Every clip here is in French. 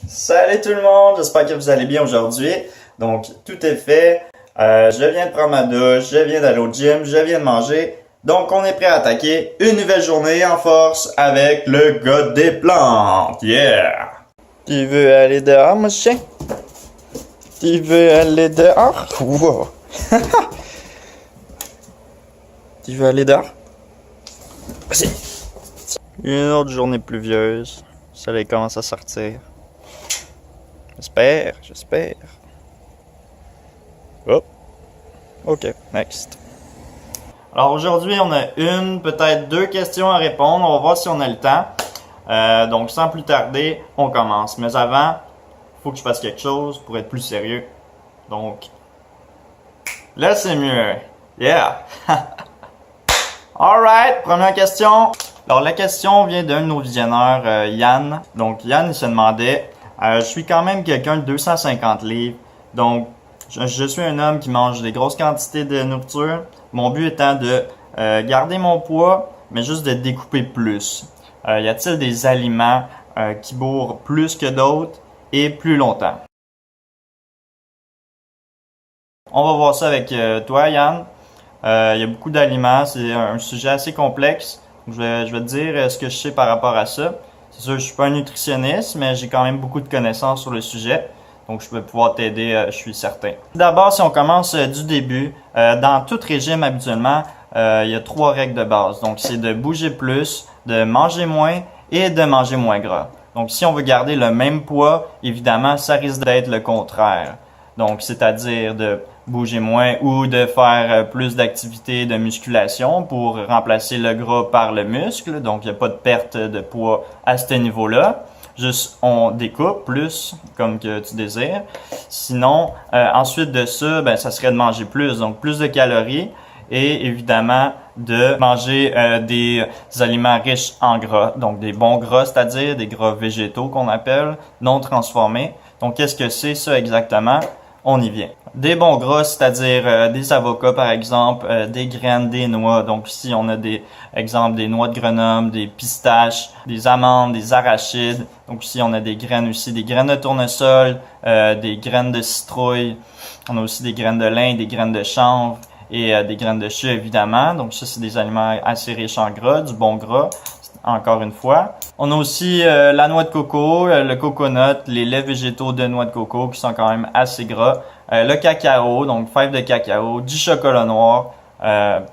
Salut tout le monde, j'espère que vous allez bien aujourd'hui. Donc, tout est fait. Je viens de prendre ma douche, je viens d'aller au gym, je viens de manger. Donc, on est prêt à attaquer une nouvelle journée en force avec le gars des plantes. Yeah! Tu veux aller dehors, mon chien? Tu veux aller dehors? Wow! Tu veux aller dehors? Vas-y! Une autre journée pluvieuse. Le soleil commence à sortir. J'espère. Oh, ok, next. Alors aujourd'hui, on a peut-être deux questions à répondre. On va voir si on a le temps. Donc sans plus tarder, on commence. Mais avant, il faut que je fasse quelque chose pour être plus sérieux. Donc, là c'est mieux. Yeah! Alright, première question. Alors la question vient d'un de nos visionneurs, Yann. Donc Yann, il se demandait... je suis quand même quelqu'un de 250 livres, donc je suis un homme qui mange des grosses quantités de nourriture. Mon but étant de garder mon poids, mais juste de découper plus. Y a-t-il des aliments qui bourrent plus que d'autres et plus longtemps? On va voir ça avec toi, Yann. Il y a beaucoup d'aliments, c'est un sujet assez complexe. Je vais te dire ce que je sais par rapport à ça. C'est sûr, je suis pas un nutritionniste, mais j'ai quand même beaucoup de connaissances sur le sujet. Donc, je vais pouvoir t'aider, je suis certain. D'abord, si on commence du début, dans tout régime habituellement, il y a 3 règles de base. Donc, c'est de bouger plus, de manger moins et de manger moins gras. Donc, si on veut garder le même poids, évidemment, ça risque d'être le contraire. Donc, c'est-à-dire de bouger moins ou de faire plus d'activités de musculation pour remplacer le gras par le muscle. Donc, il n'y a pas de perte de poids à ce niveau-là. Juste, on découpe plus, comme que tu désires. Sinon, ensuite de ça, ben, ça serait de manger plus. Donc, plus de calories et évidemment de manger des aliments riches en gras. Donc, des bons gras, c'est-à-dire des gras végétaux qu'on appelle, non transformés. Donc, qu'est-ce que c'est ça exactement? On y vient. Des bons gras, c'est-à-dire des avocats par exemple, des graines, des noix. Donc ici on a des exemples des noix de Grenoble, des pistaches, des amandes, des arachides. Donc ici on a des graines aussi, des graines de tournesol, des graines de citrouille. On a aussi des graines de lin, des graines de chanvre et des graines de chia évidemment. Donc ça c'est des aliments assez riches en gras, du bon gras. Encore une fois. On a aussi la noix de coco, le coconut, les laits végétaux de noix de coco qui sont quand même assez gras. Le cacao, donc fèves de cacao, du chocolat noir,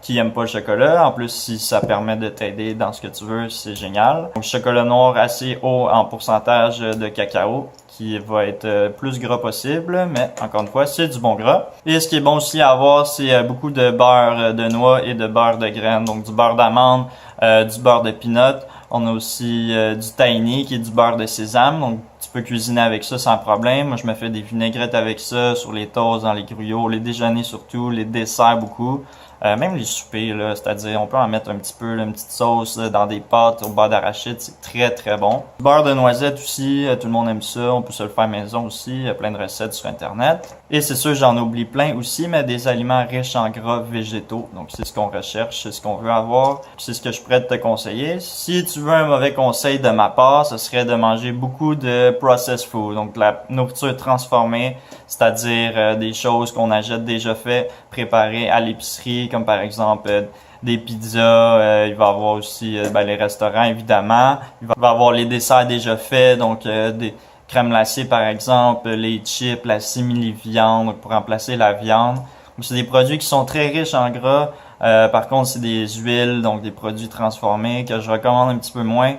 qui aime pas le chocolat. En plus, si ça permet de t'aider dans ce que tu veux, c'est génial. Donc chocolat noir assez haut en pourcentage de cacao, qui va être plus gras possible, mais encore une fois, c'est du bon gras. Et ce qui est bon aussi à avoir, c'est beaucoup de beurre de noix et de beurre de graines, donc du beurre d'amande, du beurre de peanut. On a aussi du tahini qui est du beurre de sésame, donc tu peux cuisiner avec ça sans problème. Moi, je me fais des vinaigrettes avec ça sur les toasts, dans les gruyos, les déjeuners surtout, les desserts beaucoup. Même les soupers, là, c'est-à-dire on peut en mettre un petit peu, là, une petite sauce là, dans des pâtes au beurre d'arachide, c'est très très bon. Beurre de noisette aussi, tout le monde aime ça, on peut se le faire maison aussi, il y a plein de recettes sur internet. Et c'est sûr, j'en oublie plein aussi, mais des aliments riches en gras végétaux, donc c'est ce qu'on recherche, c'est ce qu'on veut avoir, c'est ce que je pourrais te conseiller. Si tu veux un mauvais conseil de ma part, ce serait de manger beaucoup de processed food, donc de la nourriture transformée, c'est-à-dire des choses qu'on achète déjà fait, préparées à l'épicerie, comme par exemple des pizzas, il va y avoir aussi les restaurants évidemment, il va y avoir les desserts déjà faits, donc des crèmes glacées par exemple, les chips, la simili-viande pour remplacer la viande. Donc c'est des produits qui sont très riches en gras, par contre c'est des huiles, donc des produits transformés que je recommande un petit peu moins,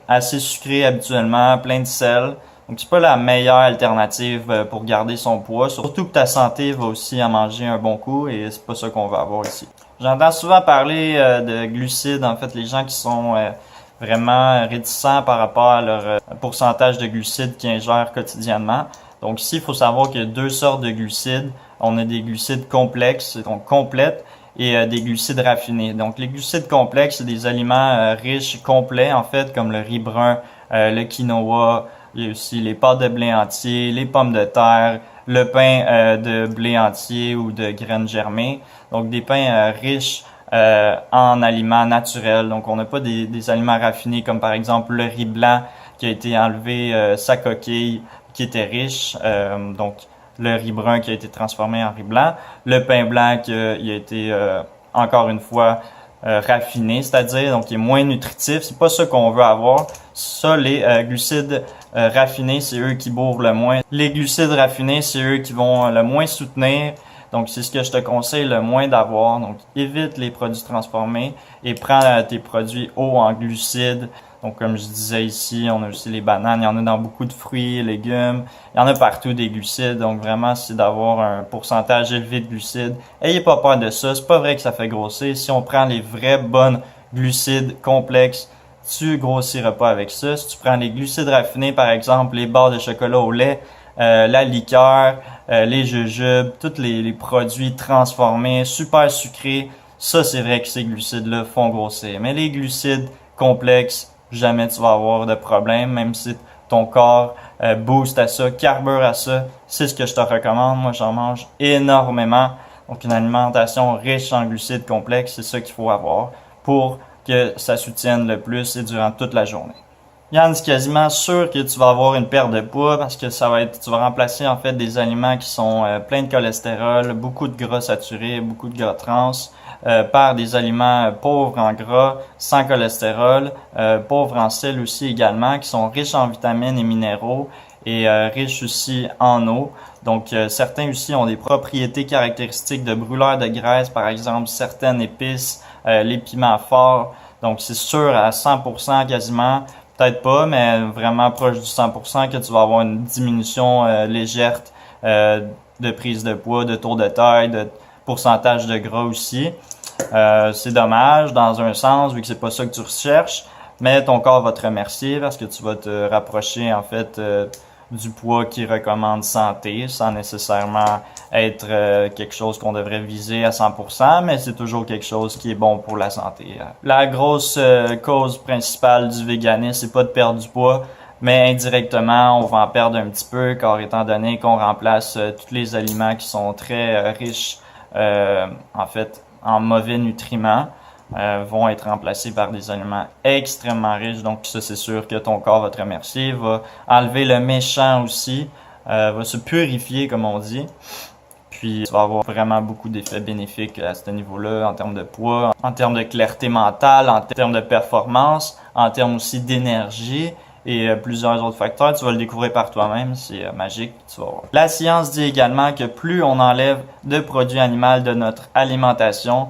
assez sucrés habituellement, plein de sel. Donc c'est pas la meilleure alternative pour garder son poids, surtout que ta santé va aussi en manger un bon coup et c'est pas ça qu'on va avoir ici. J'entends souvent parler de glucides, en fait les gens qui sont vraiment réticents par rapport à leur pourcentage de glucides qu'ils ingèrent quotidiennement. Donc ici il faut savoir qu'il y a 2 sortes de glucides. On a des glucides complexes, donc complètes, et des glucides raffinés. Donc les glucides complexes, c'est des aliments riches, complets en fait, comme le riz brun, le quinoa. Il y a aussi les pâtes de blé entier, les pommes de terre, le pain de blé entier ou de graines germées. Donc des pains riches en aliments naturels. Donc on n'a pas des aliments raffinés comme par exemple le riz blanc qui a été enlevé sa coquille qui était riche, donc le riz brun qui a été transformé en riz blanc, le pain blanc qui a été encore une fois raffiné, c'est-à-dire donc qui est moins nutritif. C'est pas ça qu'on veut avoir. Ça, les glucides raffinés, c'est eux qui bourrent le moins. Les glucides raffinés, c'est eux qui vont le moins soutenir. Donc, c'est ce que je te conseille le moins d'avoir. Donc, évite les produits transformés et prends tes produits hauts en glucides. Donc, comme je disais ici, on a aussi les bananes. Il y en a dans beaucoup de fruits, légumes. Il y en a partout des glucides. Donc, vraiment, c'est d'avoir un pourcentage élevé de glucides. Ayez pas peur de ça. C'est pas vrai que ça fait grossir. Si on prend les vrais bonnes glucides complexes, tu grossiras pas avec ça. Si tu prends les glucides raffinés, par exemple, les barres de chocolat au lait, la liqueur, les jujubes, tous les produits transformés, super sucrés, ça c'est vrai que ces glucides-là font grossir. Mais les glucides complexes, jamais tu vas avoir de problème, même si ton corps booste à ça, carbure à ça. C'est ce que je te recommande. Moi, j'en mange énormément. Donc, une alimentation riche en glucides complexes, c'est ça qu'il faut avoir pour que ça soutienne le plus et durant toute la journée. Yann, c'est quasiment sûr que tu vas avoir une perte de poids parce que tu vas remplacer en fait des aliments qui sont pleins de cholestérol, beaucoup de gras saturés, beaucoup de gras trans, par des aliments pauvres en gras, sans cholestérol, pauvres en sel aussi également, qui sont riches en vitamines et minéraux et riches aussi en eau. Donc, certains aussi ont des propriétés caractéristiques de brûleurs de graisse, par exemple certaines épices, les piments forts. Donc, c'est sûr à 100% quasiment. Peut-être pas, mais vraiment proche du 100% que tu vas avoir une diminution légère de prise de poids, de tour de taille, de pourcentage de gras aussi. C'est dommage dans un sens, vu que c'est pas ça que tu recherches, mais ton corps va te remercier parce que tu vas te rapprocher en fait du poids qui recommande santé, sans nécessairement être quelque chose qu'on devrait viser à 100%, mais c'est toujours quelque chose qui est bon pour la santé. La grosse cause principale du véganisme, c'est pas de perdre du poids, mais indirectement, on va en perdre un petit peu, car étant donné qu'on remplace tous les aliments qui sont très riches, en fait, en mauvais nutriments, vont être remplacés par des aliments extrêmement riches. Donc ça, c'est sûr que ton corps va te remercier, va enlever le méchant aussi, va se purifier comme on dit. Puis tu vas avoir vraiment beaucoup d'effets bénéfiques à ce niveau-là en termes de poids, en termes de clarté mentale, en termes de performance, en termes aussi d'énergie et plusieurs autres facteurs. Tu vas le découvrir par toi-même, c'est magique, tu vas voir. La science dit également que plus on enlève de produits animaux de notre alimentation,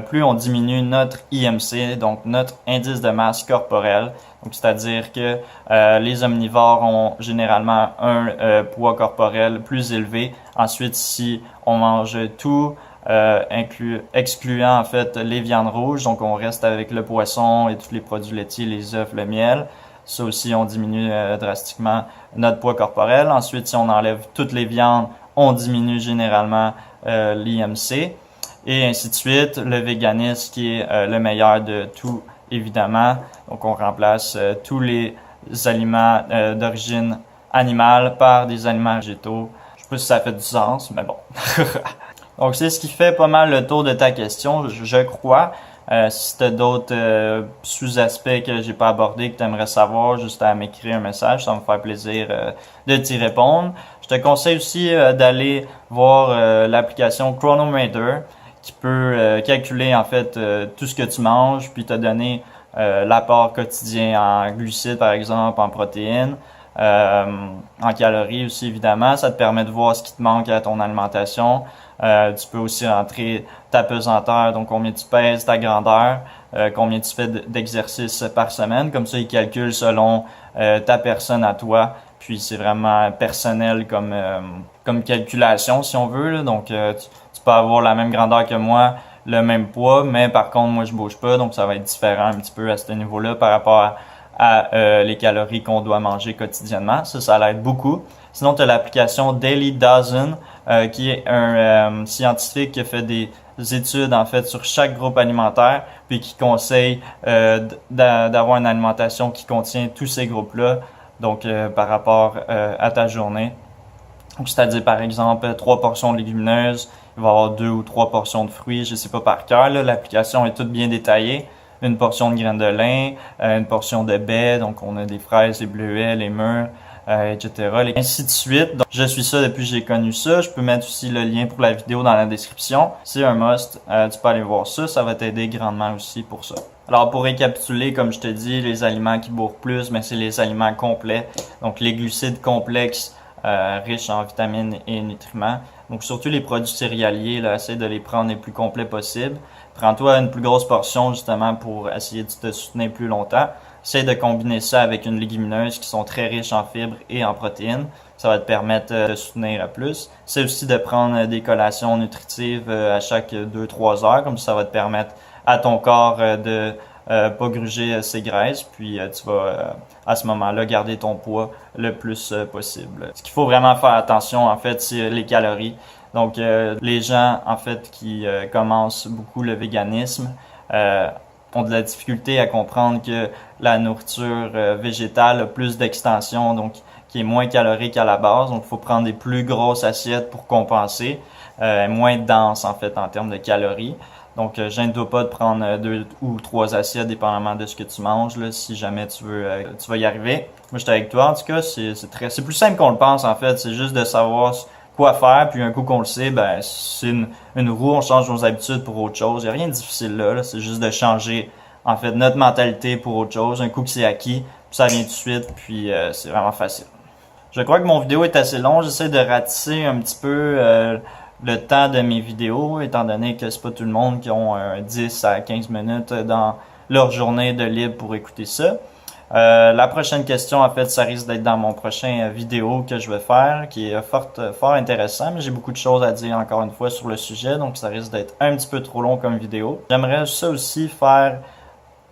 plus on diminue notre IMC, donc notre indice de masse corporelle. Donc, c'est-à-dire que les omnivores ont généralement un poids corporel plus élevé. Ensuite, si on mange tout, excluant en fait les viandes rouges, donc on reste avec le poisson et tous les produits laitiers, les œufs, le miel. Ça aussi, on diminue drastiquement notre poids corporel. Ensuite, si on enlève toutes les viandes, on diminue généralement l'IMC. Et ainsi de suite. Le véganisme qui est le meilleur de tout, évidemment. Donc, on remplace tous les aliments d'origine animale par des aliments végétaux. Je sais pas si ça fait du sens, mais bon. Donc, c'est ce qui fait pas mal le tour de ta question, je crois. Si tu as d'autres sous-aspects que j'ai pas abordés, que tu aimerais savoir, juste à m'écrire un message, ça va me faire plaisir de t'y répondre. Je te conseille aussi d'aller voir l'application Chronometer, qui peut calculer en fait tout ce que tu manges, puis te donner l'apport quotidien en glucides par exemple, en protéines, en calories aussi évidemment. Ça te permet de voir ce qui te manque à ton alimentation. Tu peux aussi rentrer ta pesanteur, donc combien tu pèses, ta grandeur, combien tu fais d'exercices par semaine. Comme ça, il calcule selon ta personne à toi. Puis c'est vraiment personnel comme calculation si on veut, là. Donc tu peux avoir la même grandeur que moi, le même poids, mais par contre moi je bouge pas, donc ça va être différent un petit peu à ce niveau-là par rapport à les calories qu'on doit manger quotidiennement. Ça l'aide beaucoup. Sinon, tu as l'application Daily Dozen, qui est un scientifique qui a fait des études en fait sur chaque groupe alimentaire, puis qui conseille d'avoir une alimentation qui contient tous ces groupes-là. Donc, par rapport à ta journée. Donc, c'est-à-dire, par exemple, 3 portions de légumineuses, il va y avoir 2 ou 3 portions de fruits, je sais pas par cœur, là, l'application est toute bien détaillée, une portion de graines de lin, une portion de baies, donc on a des fraises, des bleuets, les mûres, etc. Et ainsi de suite. Donc, je suis ça depuis que j'ai connu ça. Je peux mettre aussi le lien pour la vidéo dans la description. C'est un must. Tu peux aller voir ça. Ça va t'aider grandement aussi pour ça. Alors, pour récapituler, comme je te dis, les aliments qui bourrent plus, mais c'est les aliments complets. Donc, les glucides complexes, riches en vitamines et nutriments. Donc, surtout les produits céréaliers, là, essaie de les prendre les plus complets possible. Prends-toi une plus grosse portion, justement, pour essayer de te soutenir plus longtemps. Essaye de combiner ça avec une légumineuse qui sont très riches en fibres et en protéines. Ça va te permettre de soutenir plus. C'est aussi de prendre des collations nutritives à chaque 2-3 heures. Comme ça va te permettre à ton corps de pas gruger ses graisses. Puis tu vas à ce moment-là garder ton poids le plus possible. Ce qu'il faut vraiment faire attention, en fait, c'est les calories. Donc les gens, en fait, qui commencent beaucoup le véganisme, ont de la difficulté à comprendre que la nourriture végétale a plus d'extension, donc qui est moins calorique à la base. Donc, il faut prendre des plus grosses assiettes pour compenser, moins dense en fait en termes de calories. Donc, gêne-toi pas de prendre 2 ou 3 assiettes, dépendamment de ce que tu manges, là, si jamais tu vas y arriver. Moi, j'étais avec toi, en tout cas, c'est plus simple qu'on le pense, en fait. C'est juste de savoir quoi faire, puis un coup qu'on le sait, ben c'est une roue, on change nos habitudes pour autre chose. Il n'y a rien de difficile là, c'est juste de changer en fait notre mentalité pour autre chose. Un coup que c'est acquis, puis ça vient tout de suite, puis c'est vraiment facile. Je crois que mon vidéo est assez long, j'essaie de ratisser un petit peu le temps de mes vidéos, étant donné que c'est pas tout le monde qui ont 10 à 15 minutes dans leur journée de libre pour écouter ça. La prochaine question, en fait, ça risque d'être dans mon prochain vidéo que je vais faire, qui est fort intéressant, mais j'ai beaucoup de choses à dire encore une fois sur le sujet, donc ça risque d'être un petit peu trop long comme vidéo. J'aimerais ça aussi faire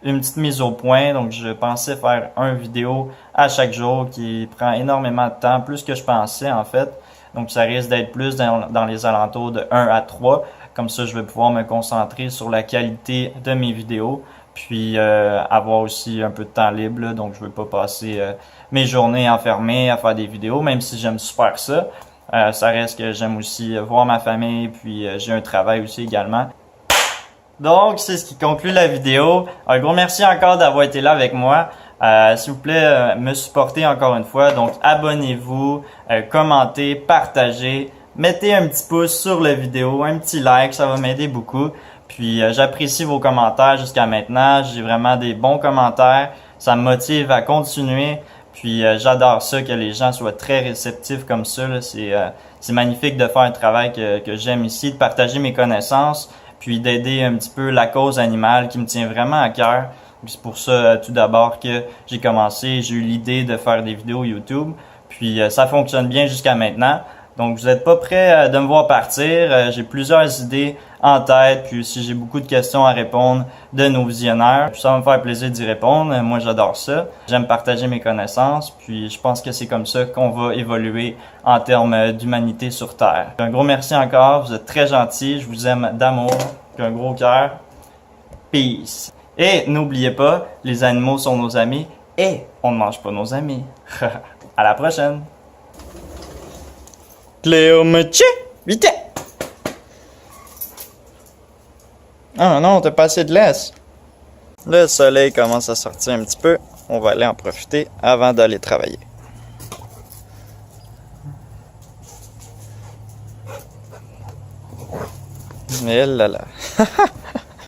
une petite mise au point, donc je pensais faire une vidéo à chaque jour qui prend énormément de temps, plus que je pensais en fait. Donc ça risque d'être plus dans les alentours de 1 à 3, comme ça je vais pouvoir me concentrer sur la qualité de mes vidéos. Puis avoir aussi un peu de temps libre, là, donc je veux pas passer mes journées enfermées à faire des vidéos, même si j'aime super ça. Ça reste que j'aime aussi voir ma famille, puis j'ai un travail aussi également. Donc c'est ce qui conclut la vidéo. Un gros merci encore d'avoir été là avec moi. S'il vous plaît, me supportez encore une fois. Donc abonnez-vous, commentez, partagez, mettez un petit pouce sur la vidéo, un petit like, ça va m'aider beaucoup. Puis j'apprécie vos commentaires jusqu'à maintenant. J'ai vraiment des bons commentaires. Ça me motive à continuer. Puis j'adore ça, que les gens soient très réceptifs comme ça. C'est magnifique de faire un travail que j'aime ici, de partager mes connaissances, puis d'aider un petit peu la cause animale qui me tient vraiment à cœur. C'est pour ça tout d'abord que j'ai commencé, j'ai eu l'idée de faire des vidéos YouTube. Puis ça fonctionne bien jusqu'à maintenant. Donc, vous n'êtes pas prêt de me voir partir. J'ai plusieurs idées en tête, puis aussi j'ai beaucoup de questions à répondre de nos visionnaires. Puis ça va me faire plaisir d'y répondre. Moi, j'adore ça. J'aime partager mes connaissances, puis je pense que c'est comme ça qu'on va évoluer en termes d'humanité sur Terre. Un gros merci encore. Vous êtes très gentils. Je vous aime d'amour. Puis un gros cœur. Peace. Et n'oubliez pas, les animaux sont nos amis et on ne mange pas nos amis. À la prochaine! Cléo Meche, vite! Ah non, t'as pas assez de laisse. Le soleil commence à sortir un petit peu. On va aller en profiter avant d'aller travailler. Et là là.